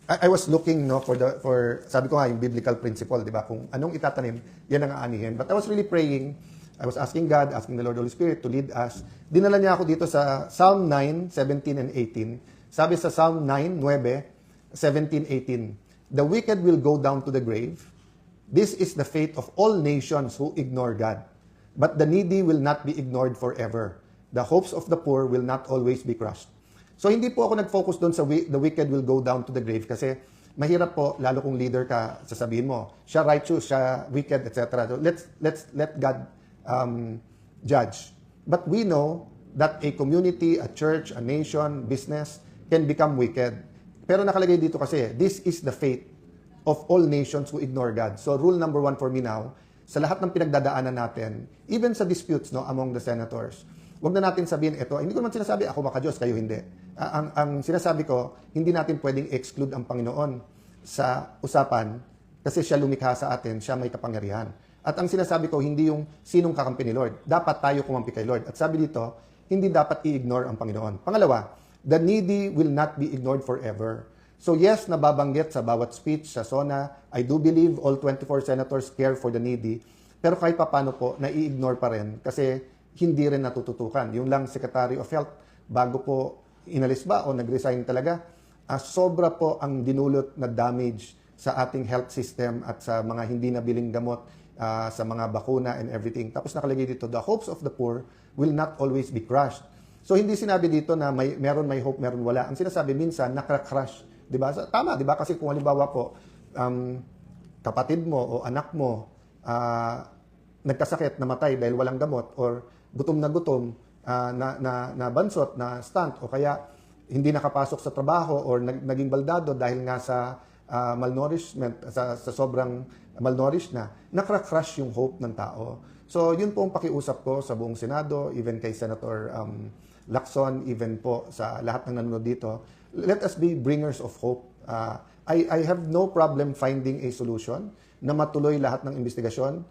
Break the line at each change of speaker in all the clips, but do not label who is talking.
I was looking for sabi ko nga yung biblical principle, di ba? Kung anong itatanim, yan ang aanihin. But I was really praying. I was asking God, asking the Lord Holy Spirit to lead us. Dinala niya ako dito sa Psalm 9, 17 and 18. Sabi sa Psalm 9, 9, 17, 18, "The wicked will go down to the grave. This is the fate of all nations who ignore God. But the needy will not be ignored forever. The hopes of the poor will not always be crushed." So hindi po ako nag-focus doon sa the wicked will go down to the grave kasi mahirap po, lalo kung leader ka, sasabihin mo, siya righteous, siya wicked, etc. So let's let God judge. But we know that a community, a church, a nation, business can become wicked. Pero nakalagay dito kasi, this is the fate of all nations who ignore God. So rule number 1 for me now, sa lahat ng pinagdadaanan natin, even sa disputes among the senators, wag na natin sabihin ito, hindi ko naman sinasabi ako maka-Diyos, kayo hindi. Ang sinasabi ko, hindi natin pwedeng exclude ang Panginoon sa usapan kasi siya lumikha sa atin, siya may kapangyarihan. At ang sinasabi ko, hindi yung sinong kakampi ni Lord. Dapat tayo kumampi kay Lord. At sabi dito, hindi dapat i-ignore ang Panginoon. Pangalawa, the needy will not be ignored forever. So yes, nababanggit sa bawat speech sa SONA, I do believe all 24 senators care for the needy. Pero kahit papano po, nai-ignore pa rin kasi hindi rin natututukan. Yung lang Secretary of Health, bago po inalis ba o nag-resign talaga, sobra po ang dinulot na damage sa ating health system at sa mga hindi nabiling gamot, sa mga bakuna and everything. Tapos nakalagay dito, the hopes of the poor will not always be crushed. So hindi sinabi dito na meron may hope, meron wala. Ang sinasabi minsan, nakra-crush. Diba? Tama, diba? Kasi kung halimbawa po, kapatid mo o anak mo, nagkasakit, namatay dahil walang gamot, or gutom na gutom, na bansot, na stunt, o kaya hindi nakapasok sa trabaho or naging baldado dahil nga sa malnourishment, sa sobrang malnourished na, nakra-crush yung hope ng tao. So, yun po ang pakiusap ko sa buong Senado, even kay Senator Lacson, even po sa lahat ng nanonood dito. Let us be bringers of hope. I have no problem finding a solution na matuloy lahat ng investigasyon.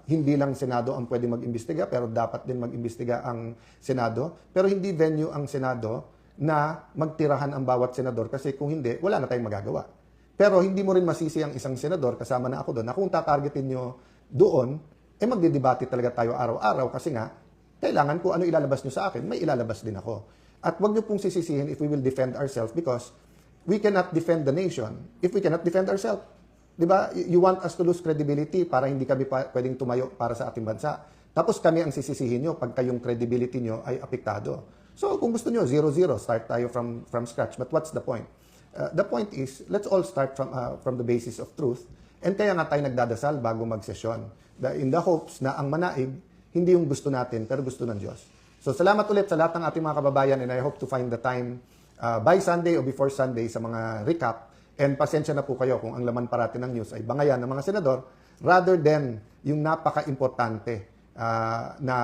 Hindi lang Senado ang pwede mag-imbestiga, pero dapat din mag-imbestiga ang Senado. Pero hindi venue ang Senado na magtirahan ang bawat senador kasi kung hindi, wala na tayong magagawa. Pero hindi mo rin masisi ang isang senador, kasama na ako doon, na kung tatargetin nyo doon, magdidebate talaga tayo araw-araw kasi nga, kailangan ko ano ilalabas nyo sa akin, may ilalabas din ako. At wag nyo pong sisisihin if we will defend ourselves because we cannot defend the nation if we cannot defend ourselves. Diba? You want us to lose credibility para hindi kami pwedeng tumayo para sa ating bansa. Tapos kami ang sisisihin nyo pagka yung credibility nyo ay apektado. So kung gusto nyo, 0-0, start tayo from scratch. But what's the point? The point is, let's all start from the basis of truth. And kaya nga tayo nagdadasal bago magsesyon. In the hopes na ang manaig, hindi yung gusto natin, pero gusto ng Diyos. So salamat ulit sa lahat ng ating mga kababayan and I hope to find the time by Sunday o before Sunday sa mga recap. And pasensya na po kayo kung ang laman parati ng news ay bangayan ng mga senador rather than yung napaka-importante na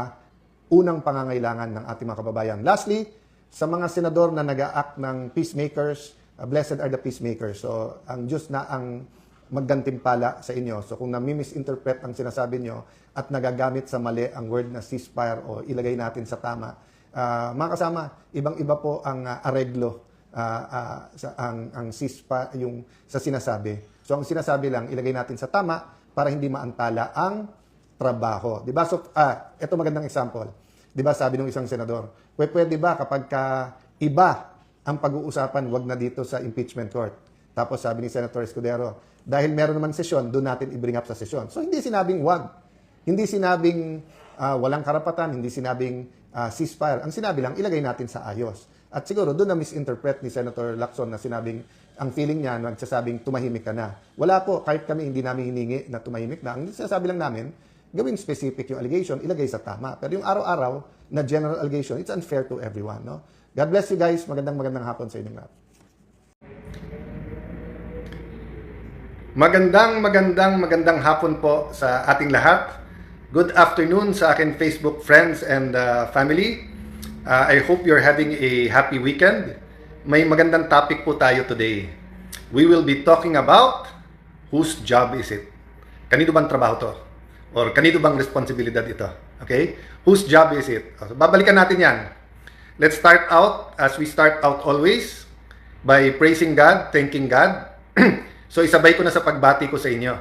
unang pangangailangan ng ating mga kababayan. Lastly, sa mga senador na nag-a-act ng peacemakers, blessed are the peacemakers. So, ang Diyos na ang maggantimpala sa inyo. So, kung nami-misinterpret ang sinasabi nyo at nagagamit sa mali ang word na ceasefire o ilagay natin sa tama, mga kasama, ibang-iba po ang areglo ang ceasefire yung sa sinasabi. So, ang sinasabi lang, ilagay natin sa tama para hindi maantala ang trabaho. Diba? So, ito magandang example. Diba sabi ng isang senador, pwede ba kapag iba ang pag-uusapan, wag na dito sa impeachment court. Tapos sabi ni Senator Escudero, dahil meron naman sesyon, doon natin i-bring up sa sesyon. So, hindi sinabing wag. Hindi sinabing walang karapatan, hindi sinabing ceasefire. Ang sinabi lang, ilagay natin sa ayos. At siguro, doon na misinterpret ni Senator Lacson na sinabing, ang feeling niya, nagsasabing, tumahimik ka na. Wala po, kahit kami hindi namin hiningi na tumahimik na. Ang sinasabi lang namin, gawing specific yung allegation, ilagay sa tama. Pero yung araw-araw na general allegation, it's unfair to everyone. No? God bless you guys. Magandang hapon sa inyong lahat. Magandang hapon po sa ating lahat. Good afternoon sa aking Facebook friends and family. I hope you're having a happy weekend. May magandang topic po tayo today. We will be talking about whose job is it? Kanino bang trabaho to? Or kanino bang responsibilidad ito? Okay? Whose job is it? So, babalikan natin yan. Let's start out, as we start out always, by praising God, thanking God. So isabay ko na sa pagbati ko sa inyo.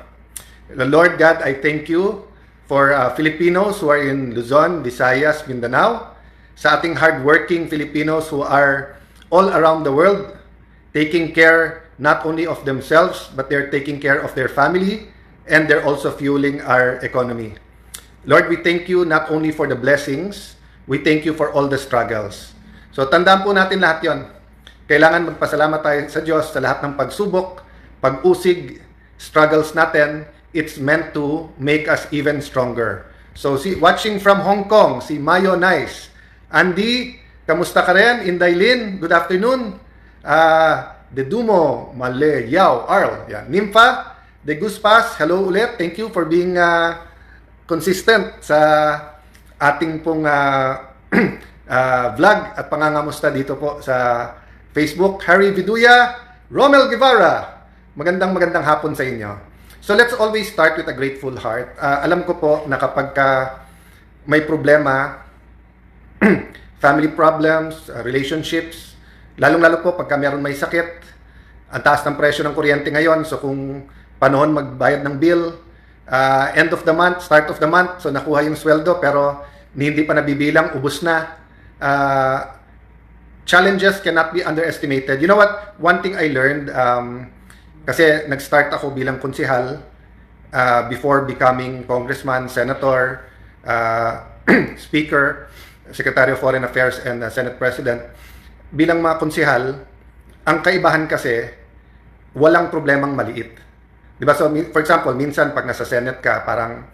Lord God, I thank you for Filipinos who are in Luzon, Visayas, Mindanao, sa ating hardworking Filipinos who are all around the world, taking care not only of themselves, but they're taking care of their family, and they're also fueling our economy. Lord, we thank you not only for the blessings, we thank you for all the struggles. So tandaan po natin lahat yon. Kailangan magpasalamat tayo sa Diyos sa lahat ng pagsubok, pag-usig, struggles natin. It's meant to make us even stronger. So watching from Hong Kong, si Mayo Nice. Andy, kamusta ka rin? Indaylin, good afternoon. Dedumo, Male, Yao, Arl. Yan. Nympha, De Guspas, hello ulit. Thank you for being consistent sa ating pong vlog at pangangamusta dito po sa Facebook. Harry Viduya, Romel Guevara, magandang hapon sa inyo. So let's always start with a grateful heart. Alam ko po na kapag may problema, family problems, relationships, lalong-lalo po pagka meron may sakit, ang taas ng presyo ng kuryente ngayon, so kung panahon magbayad ng bill, end of the month, start of the month, so nakuha yung sweldo pero hindi pa nabibilang, ubos na. Challenges cannot be underestimated. You know what? One thing I learned, kasi nag-start ako bilang konsehal before becoming congressman, senator, speaker, Secretary of Foreign Affairs, and Senate President. Bilang mga konsehal, ang kaibahan kasi, walang problemang maliit. Diba? So, for example, minsan pag nasa Senate ka, parang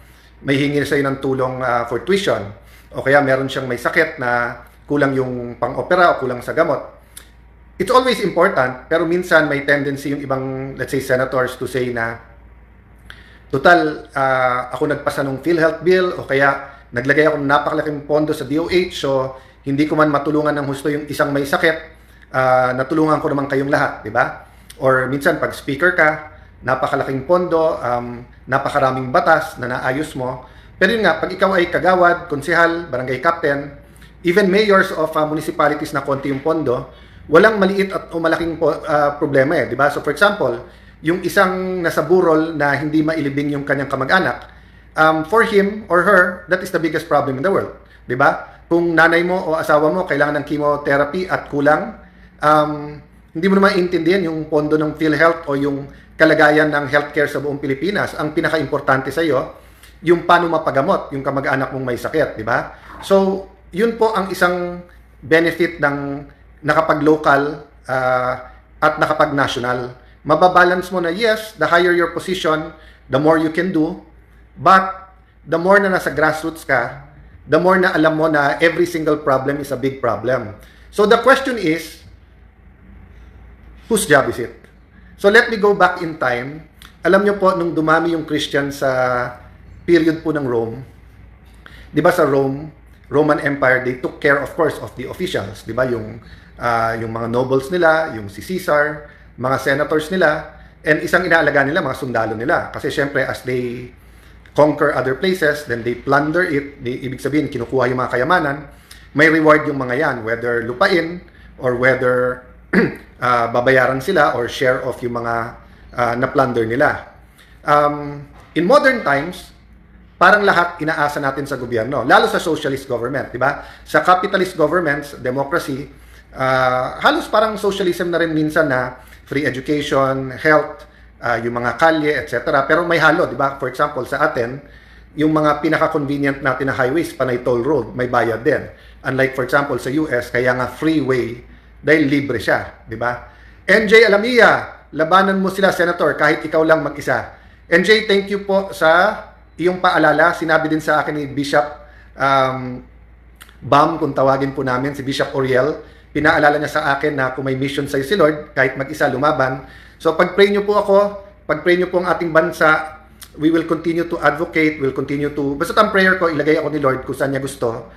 may hingi sa'yo ng tulong for tuition. O kaya meron siyang may sakit na kulang yung pang-opera o kulang sa gamot. It's always important, pero minsan may tendency yung ibang, let's say, senators to say na, total, ako nagpasa ng PhilHealth bill o kaya naglagay ako ng napakalaking pondo sa DOH, so hindi ko man matulungan ng husto yung isang may sakit, natulungan ko naman kayong lahat, di ba? Or minsan pag speaker ka, napakalaking pondo, napakaraming batas na naayos mo. Pero yun nga, pag ikaw ay kagawad, konsehal, barangay captain, even mayors of municipalities na konti yung pondo, walang maliit at o malaking problema eh, di ba? So for example, yung isang nasa burol na hindi mailibing yung kanyang kamag-anak, for him or her, that is the biggest problem in the world. Di ba? Kung nanay mo o asawa mo kailangan ng chemotherapy at kulang, hindi mo naman intindihan yung pondo ng PhilHealth o yung kalagayan ng healthcare sa buong Pilipinas. Ang pinaka-importante sa iyo, yung paano mapagamot yung kamag-anak mong may sakit, di ba? So, yun po ang isang benefit ng nakapag-local at nakapag-national. Mababalance mo na, yes, the higher your position, the more you can do, but the more na nasa grassroots ka, the more na alam mo na every single problem is a big problem. So the question is, whose job is it? So let me go back in time. Alam nyo po, nung dumami yung Christian sa period po ng Rome, di ba sa Roman Empire, they took care, of course, of the officials. Di ba? Yung mga nobles nila, yung si Caesar, mga senators nila, and isang inaalaga nila, mga sundalo nila. Kasi syempre, as they conquer other places, then they plunder it. Ibig sabihin, kinukuha yung mga kayamanan. May reward yung mga yan, whether lupain or whether babayaran sila or share of yung mga na-plunder nila. In modern times, parang lahat inaasa natin sa gobyerno, lalo sa socialist government, di ba? Sa capitalist governments, democracy, halos parang socialism na rin minsan na free education, health, yung mga kalye, etc. Pero may halo, di ba? For example, sa atin, yung mga pinaka-convenient natin na highways, panay toll road, may bayad din. Unlike, for example, sa US, kaya nga freeway, dahil libre siya, di ba? NJ Alamia, labanan mo sila, Senator, kahit ikaw lang mag-isa. NJ, thank you po sa iyong paalala. Sinabi din sa akin ni Bishop Bam, kung tawagin po namin, si Bishop Oriel, pinaalala niya sa akin na kung may mission sa'yo si Lord, kahit mag-isa lumaban. So pag-pray niyo po ako, pag-pray niyo po ang ating bansa, we will continue to advocate, we'll continue to, basta ang prayer ko, ilagay ako ni Lord kung saan niya gusto.